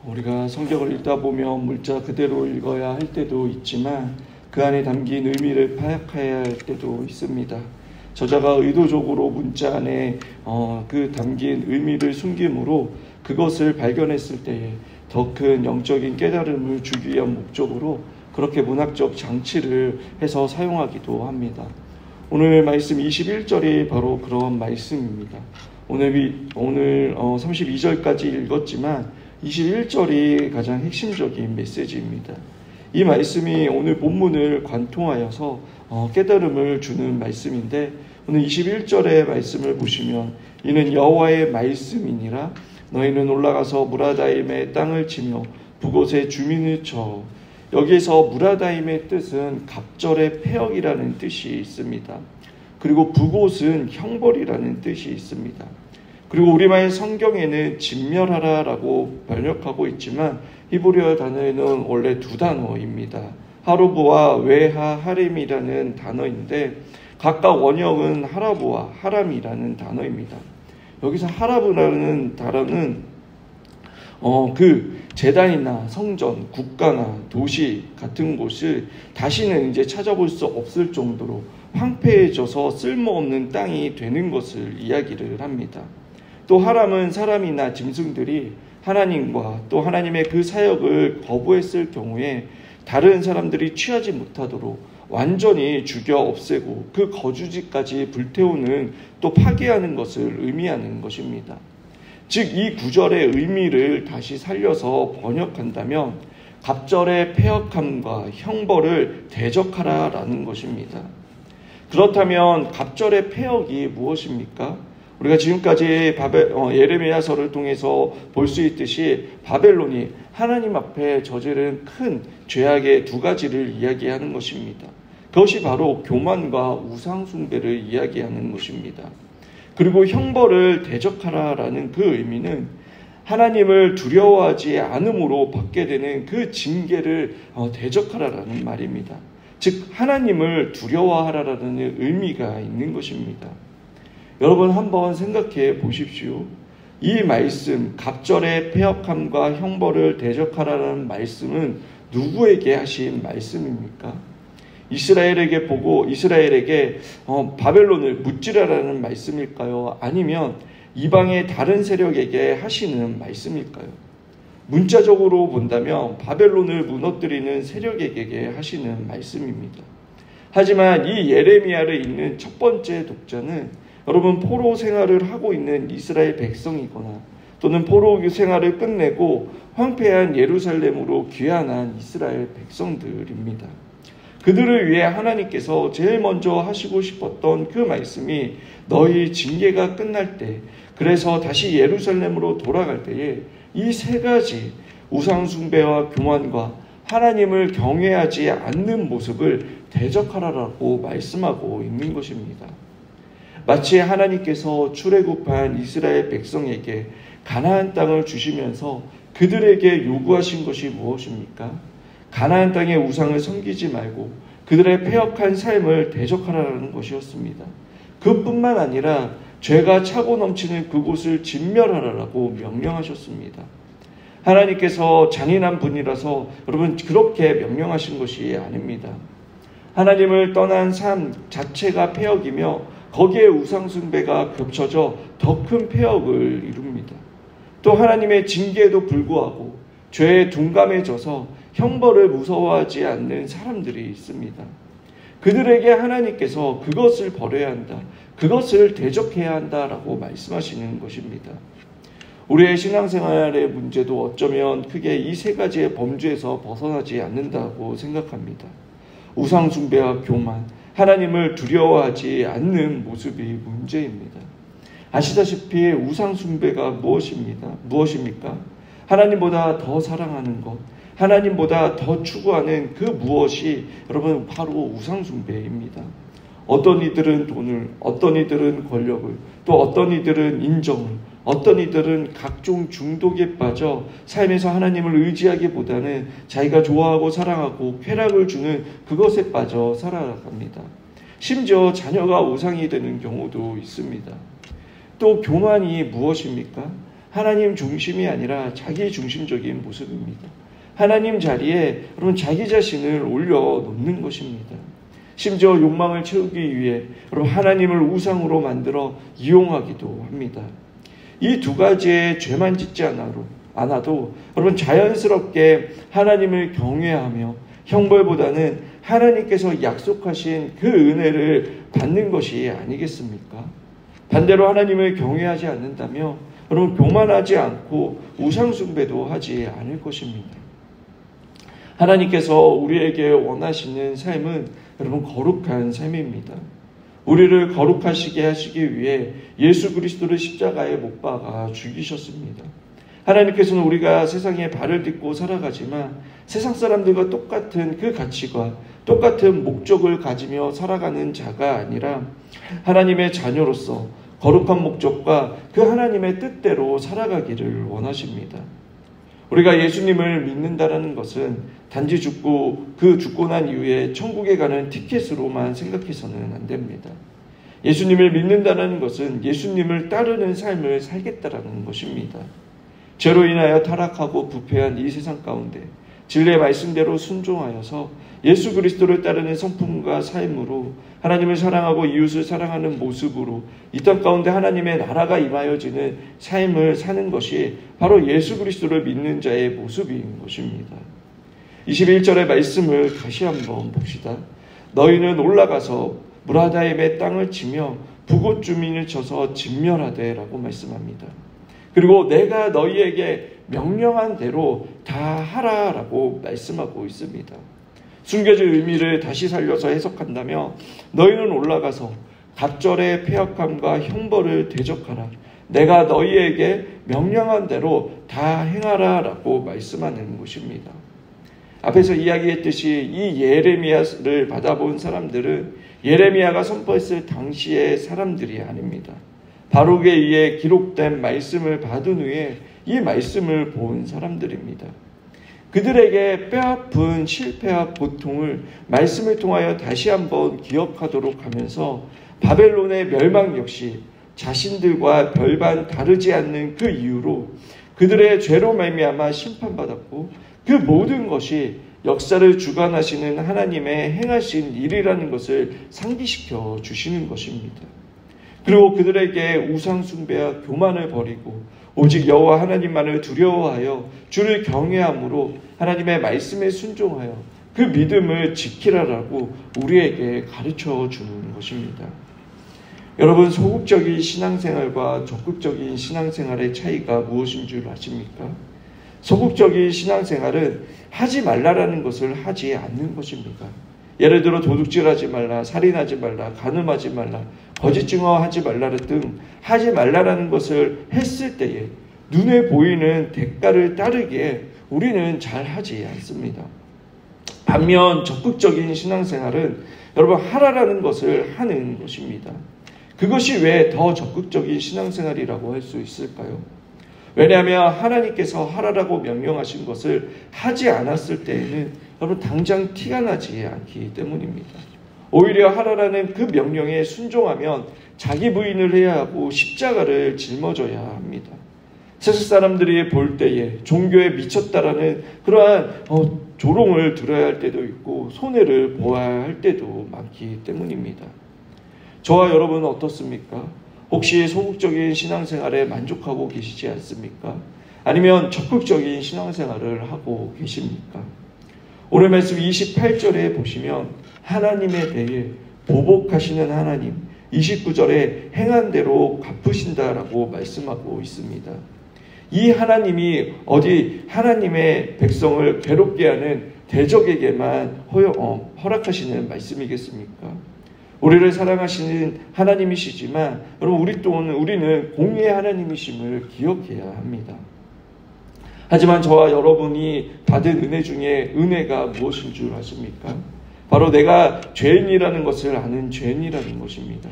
우리가 성경을 읽다 보면 문자 그대로 읽어야 할 때도 있지만 그 안에 담긴 의미를 파악해야 할 때도 있습니다. 저자가 의도적으로 문자 안에 그 담긴 의미를 숨김으로 그것을 발견했을 때에 더 큰 영적인 깨달음을 주기 위한 목적으로 그렇게 문학적 장치를 해서 사용하기도 합니다. 오늘 말씀 21절이 바로 그런 말씀입니다. 오늘 32절까지 읽었지만 21절이 가장 핵심적인 메시지입니다. 이 말씀이 오늘 본문을 관통하여서 깨달음을 주는 말씀인데, 오늘 21절의 말씀을 보시면 이는 여호와의 말씀이니라. 너희는 올라가서 무라다임의 땅을 치며 북곳의 주민을 쳐. 여기에서 무라다임의 뜻은 갑절의 폐역이라는 뜻이 있습니다. 그리고 북곳은 형벌이라는 뜻이 있습니다. 그리고 우리말 성경에는 진멸하라라고 번역하고 있지만 히브리어 단어에는 원래 두 단어입니다. 하루브와 외하 하림이라는 단어인데 각각 원형은 하라브와 하람이라는 단어입니다. 여기서 하라브라는 단어는 그 제단이나 성전, 국가나 도시 같은 곳을 다시는 이제 찾아볼 수 없을 정도로 황폐해져서 쓸모없는 땅이 되는 것을 이야기를 합니다. 또 하람은 사람이나 짐승들이 하나님과 또 하나님의 그 사역을 거부했을 경우에 다른 사람들이 취하지 못하도록 완전히 죽여 없애고 그 거주지까지 불태우는 또 파괴하는 것을 의미하는 것입니다. 즉 이 구절의 의미를 다시 살려서 번역한다면 갑절의 폐역함과 형벌을 대적하라라는 것입니다. 그렇다면 갑절의 폐역이 무엇입니까? 우리가 지금까지 예레미야서를 통해서 볼 수 있듯이 바벨론이 하나님 앞에 저지른 큰 죄악의 두 가지를 이야기하는 것입니다. 그것이 바로 교만과 우상숭배를 이야기하는 것입니다. 그리고 형벌을 대적하라라는 그 의미는 하나님을 두려워하지 않음으로 받게 되는 그 징계를 대적하라라는 말입니다. 즉 하나님을 두려워하라라는 의미가 있는 것입니다. 여러분 한번 생각해 보십시오. 이 말씀, 갑절의 폐역함과 형벌을 대적하라는 말씀은 누구에게 하신 말씀입니까? 이스라엘에게 바벨론을 무찌르라는 말씀일까요? 아니면 이방의 다른 세력에게 하시는 말씀일까요? 문자적으로 본다면 바벨론을 무너뜨리는 세력에게 하시는 말씀입니다. 하지만 이 예레미야를 읽는 첫 번째 독자는 여러분 포로 생활을 하고 있는 이스라엘 백성이거나 또는 포로 생활을 끝내고 황폐한 예루살렘으로 귀환한 이스라엘 백성들입니다. 그들을 위해 하나님께서 제일 먼저 하시고 싶었던 그 말씀이 너희 징계가 끝날 때, 그래서 다시 예루살렘으로 돌아갈 때에 이 세 가지 우상숭배와 교만과 하나님을 경외하지 않는 모습을 대적하라라고 말씀하고 있는 것입니다. 마치 하나님께서 출애굽한 이스라엘 백성에게 가나안 땅을 주시면서 그들에게 요구하신 것이 무엇입니까? 가나안 땅의 우상을 섬기지 말고 그들의 패역한 삶을 대적하라는 것이었습니다. 그뿐만 아니라 죄가 차고 넘치는 그곳을 진멸하라고 명령하셨습니다. 하나님께서 잔인한 분이라서 여러분 그렇게 명령하신 것이 아닙니다. 하나님을 떠난 삶 자체가 패역이며 거기에 우상숭배가 겹쳐져 더 큰 패역을 이룹니다. 또 하나님의 징계에도 불구하고 죄에 둔감해져서 형벌을 무서워하지 않는 사람들이 있습니다. 그들에게 하나님께서 그것을 버려야 한다, 그것을 대적해야 한다라고 말씀하시는 것입니다. 우리의 신앙생활의 문제도 어쩌면 크게 이 세 가지의 범주에서 벗어나지 않는다고 생각합니다. 우상숭배와 교만, 하나님을 두려워하지 않는 모습이 문제입니다. 아시다시피 우상숭배가 무엇입니까? 하나님보다 더 사랑하는 것, 하나님보다 더 추구하는 그 무엇이 여러분 바로 우상숭배입니다. 어떤 이들은 돈을, 어떤 이들은 권력을, 또 어떤 이들은 인정을, 어떤 이들은 각종 중독에 빠져 삶에서 하나님을 의지하기보다는 자기가 좋아하고 사랑하고 쾌락을 주는 그것에 빠져 살아갑니다. 심지어 자녀가 우상이 되는 경우도 있습니다. 또 교만이 무엇입니까? 하나님 중심이 아니라 자기 중심적인 모습입니다. 하나님 자리에 여러분 자기 자신을 올려놓는 것입니다. 심지어 욕망을 채우기 위해 여러분 하나님을 우상으로 만들어 이용하기도 합니다. 이 두 가지의 죄만 짓지 않아도 여러분 자연스럽게 하나님을 경외하며 형벌보다는 하나님께서 약속하신 그 은혜를 받는 것이 아니겠습니까? 반대로 하나님을 경외하지 않는다며 여러분 교만하지 않고 우상숭배도 하지 않을 것입니다. 하나님께서 우리에게 원하시는 삶은 여러분 거룩한 삶입니다. 우리를 거룩하시게 하시기 위해 예수 그리스도를 십자가에 못 박아 죽이셨습니다. 하나님께서는 우리가 세상에 발을 딛고 살아가지만 세상 사람들과 똑같은 그 가치과 똑같은 목적을 가지며 살아가는 자가 아니라 하나님의 자녀로서 거룩한 목적과 그 하나님의 뜻대로 살아가기를 원하십니다. 우리가 예수님을 믿는다라는 것은 단지 죽고 난 이후에 천국에 가는 티켓으로만 생각해서는 안 됩니다. 예수님을 믿는다는 것은 예수님을 따르는 삶을 살겠다라는 것입니다. 죄로 인하여 타락하고 부패한 이 세상 가운데 진리의 말씀대로 순종하여서 예수 그리스도를 따르는 성품과 삶으로 하나님을 사랑하고 이웃을 사랑하는 모습으로 이 땅 가운데 하나님의 나라가 임하여지는 삶을 사는 것이 바로 예수 그리스도를 믿는 자의 모습인 것입니다. 21절의 말씀을 다시 한번 봅시다. 너희는 올라가서 무라다임의 땅을 치며 북옷 주민을 쳐서 진멸하되 라고 말씀합니다. 그리고 내가 너희에게 명령한 대로 다 하라라고 말씀하고 있습니다. 숨겨진 의미를 다시 살려서 해석한다면 너희는 올라가서 갑절의 패역함과 형벌을 대적하라. 내가 너희에게 명령한 대로 다 행하라라고 말씀하는 것입니다. 앞에서 이야기했듯이 이 예레미야를 받아본 사람들은 예레미야가 선포했을 당시의 사람들이 아닙니다. 바룩에 의해 기록된 말씀을 받은 후에 이 말씀을 본 사람들입니다. 그들에게 뼈아픈 실패와 고통을 말씀을 통하여 다시 한번 기억하도록 하면서 바벨론의 멸망 역시 자신들과 별반 다르지 않는 그 이유로 그들의 죄로 말미암아 심판받았고 그 모든 것이 역사를 주관하시는 하나님의 행하신 일이라는 것을 상기시켜 주시는 것입니다. 그리고 그들에게 우상 숭배와 교만을 버리고 오직 여호와 하나님만을 두려워하여 주를 경외함으로 하나님의 말씀에 순종하여 그 믿음을 지키라라고 우리에게 가르쳐 주는 것입니다. 여러분, 소극적인 신앙생활과 적극적인 신앙생활의 차이가 무엇인 줄 아십니까? 소극적인 신앙생활은 하지 말라라는 것을 하지 않는 것입니다. 예를 들어 도둑질하지 말라, 살인하지 말라, 간음하지 말라, 거짓 증언하지 말라 등 하지 말라라는 것을 했을 때에 눈에 보이는 대가를 따르기에 우리는 잘 하지 않습니다. 반면 적극적인 신앙생활은 여러분 하라라는 것을 하는 것입니다. 그것이 왜 더 적극적인 신앙생활이라고 할 수 있을까요? 왜냐하면 하나님께서 하라라고 명령하신 것을 하지 않았을 때에는 여러분 당장 티가 나지 않기 때문입니다. 오히려 하라라는 그 명령에 순종하면 자기 부인을 해야 하고 십자가를 짊어져야 합니다. 세상 사람들이 볼 때에 종교에 미쳤다라는 그러한 조롱을 들어야 할 때도 있고 손해를 보아야 할 때도 많기 때문입니다. 저와 여러분은 어떻습니까? 혹시 소극적인 신앙생활에 만족하고 계시지 않습니까? 아니면 적극적인 신앙생활을 하고 계십니까? 오늘 말씀 28절에 보시면 하나님에 대해 보복하시는 하나님, 29절에 행한 대로 갚으신다라고 말씀하고 있습니다. 이 하나님이 어디 하나님의 백성을 괴롭게 하는 대적에게만 허락하시는 말씀이겠습니까? 우리를 사랑하시는 하나님이시지만 여러분 우리는 공의의 하나님이심을 기억해야 합니다. 하지만 저와 여러분이 받은 은혜 중에 은혜가 무엇인 줄 아십니까? 바로 내가 죄인이라는 것을 아는 죄인이라는 것입니다.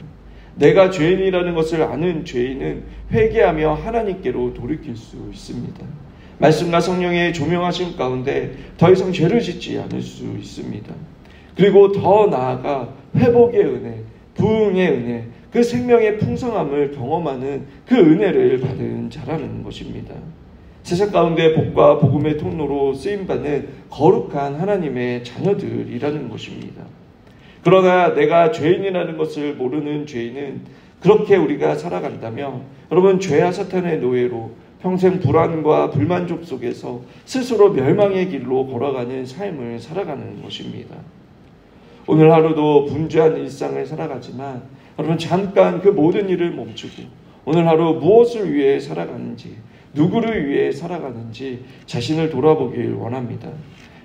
내가 죄인이라는 것을 아는 죄인은 회개하며 하나님께로 돌이킬 수 있습니다. 말씀과 성령의 조명하심 가운데 더 이상 죄를 짓지 않을 수 있습니다. 그리고 더 나아가 회복의 은혜, 부흥의 은혜, 그 생명의 풍성함을 경험하는 그 은혜를 받은 자라는 것입니다. 세상 가운데 복과 복음의 통로로 쓰임받는 거룩한 하나님의 자녀들이라는 것입니다. 그러나 내가 죄인이라는 것을 모르는 죄인은 그렇게 우리가 살아간다면 여러분, 죄와 사탄의 노예로 평생 불안과 불만족 속에서 스스로 멸망의 길로 걸어가는 삶을 살아가는 것입니다. 오늘 하루도 분주한 일상을 살아가지만 여러분, 잠깐 그 모든 일을 멈추고 오늘 하루 무엇을 위해 살아가는지, 누구를 위해 살아가는지 자신을 돌아보길 원합니다.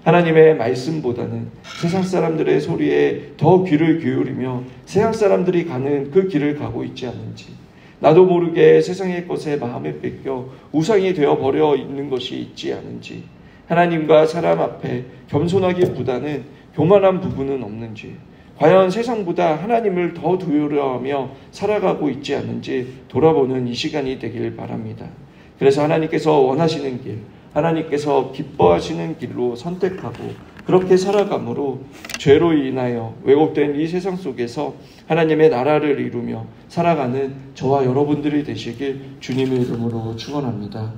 하나님의 말씀보다는 세상 사람들의 소리에 더 귀를 기울이며 세상 사람들이 가는 그 길을 가고 있지 않은지, 나도 모르게 세상의 것에 마음에 뺏겨 우상이 되어버려 있는 것이 있지 않은지, 하나님과 사람 앞에 겸손하기보다는 교만한 부분은 없는지, 과연 세상보다 하나님을 더 두려워하며 살아가고 있지 않은지 돌아보는 이 시간이 되길 바랍니다. 그래서 하나님께서 원하시는 길, 하나님께서 기뻐하시는 길로 선택하고 그렇게 살아감으로 죄로 인하여 왜곡된 이 세상 속에서 하나님의 나라를 이루며 살아가는 저와 여러분들이 되시길 주님의 이름으로 축원합니다.